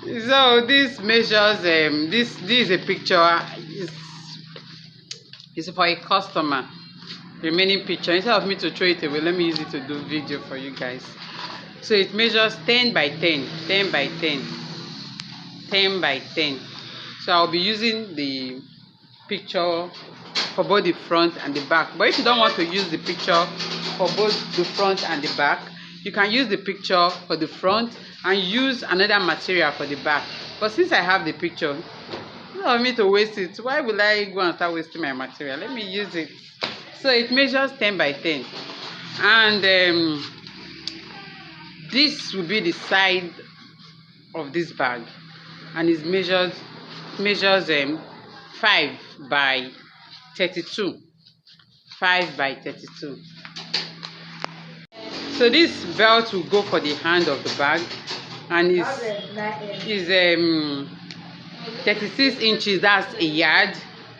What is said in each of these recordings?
So this measures this is a picture. It's for a customer. Remaining picture. Instead of me to throw it away, let me use it to do video for you guys. So it measures 10 by 10, 10 by 10, 10 by 10. So I'll be using the picture for both the front and the back. But if you don't want to use the picture for both the front and the back, you can use the picture for the front and use another material for the back. But since I have the picture, you don't want me to waste it. Why will I go and start wasting my material? Let me use it. So it measures 10 by 10. And this will be the side of this bag. And it measures 5 by 32. 5 by 32. So this belt will go for the hand of the bag, and is 36 inches. That's a yard.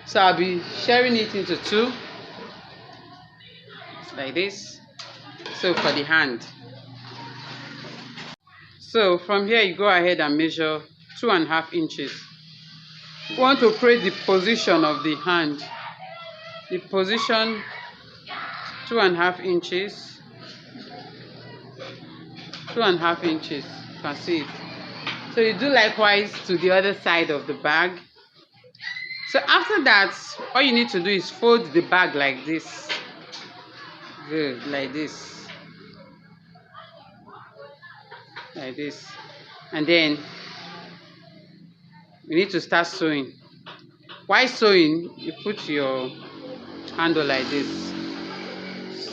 So I'll be sharing it into two, like this. So for the hand. So from here you go ahead and measure 2.5 inches. You want to create the position of the hand. The position 2.5 inches. 2.5 inches. You can see it. So you do likewise to the other side of the bag. So after that, all you need to do is fold the bag like this. Good, like this. Like this. And then you need to start sewing. While sewing, you put your handle like this.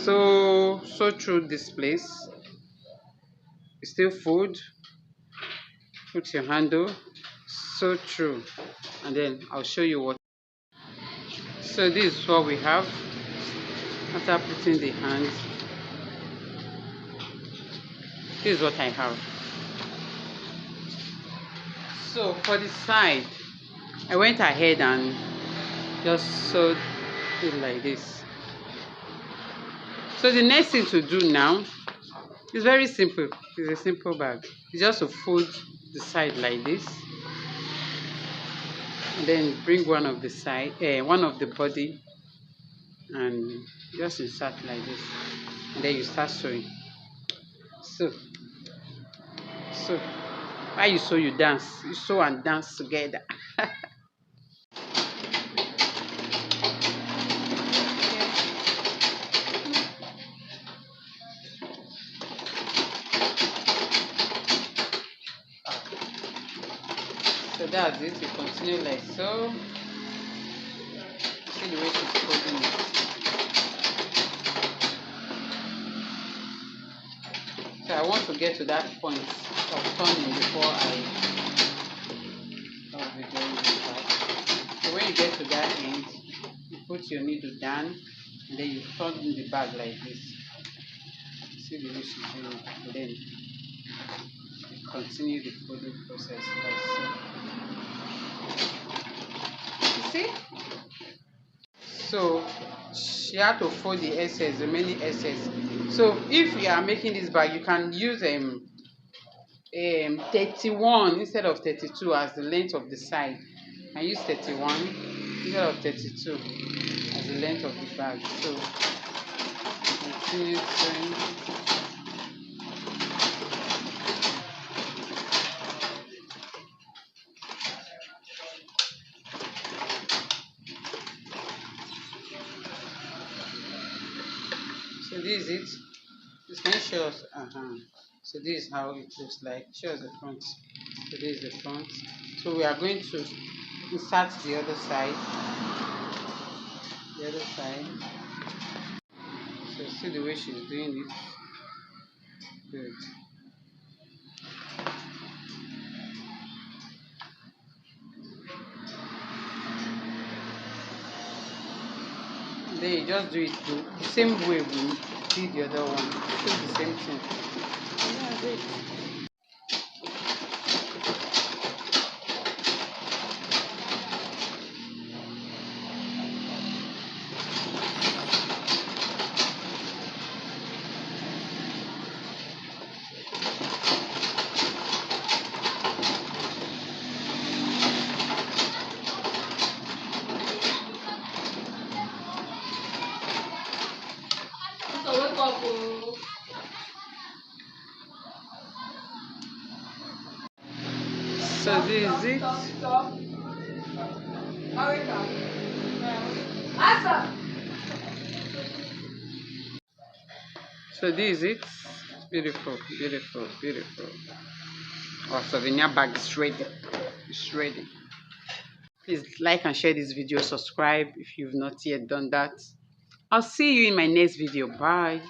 Sew through this place. You still fold. Put your handle. Sew through. And then I'll show you what. So this is what we have after putting the hand. This is what I have. So for the side, I went ahead and just sewed it like this. So the next thing to do now is very simple. It's a simple bag. It's just to fold the side like this, and then bring one of the side, one of the body, and just insert like this, and then you start sewing. So while you sew, you dance. You sew and dance together. So that's it. You continue like so. See the way she's folding it. So I want to get to that point of turning before I'll be doing this part. So when you get to that end, you put your needle down, and then you turn in the bag like this. See the way she's doing it, and then you continue the folding process like so. You see? So she had to fold the excess, the remaining excess. So if you are making this bag, you can use 31 instead of 32 as the length of the side. I use 31 instead of 32 as the length of the bag. So continue sewing. So this is it. This can show us. So this is how it looks like. Show us the front. So this is the front. So we are going to insert the other side. The other side. So see the way she's doing it. Good. Then you just do it the same way we did the other one. Do the same thing. Yeah, great. So this is it. So this is it. Beautiful, beautiful, beautiful. Our souvenir bag is ready. It's ready. Please like and share this video. Subscribe if you've not yet done that. I'll see you in my next video. Bye.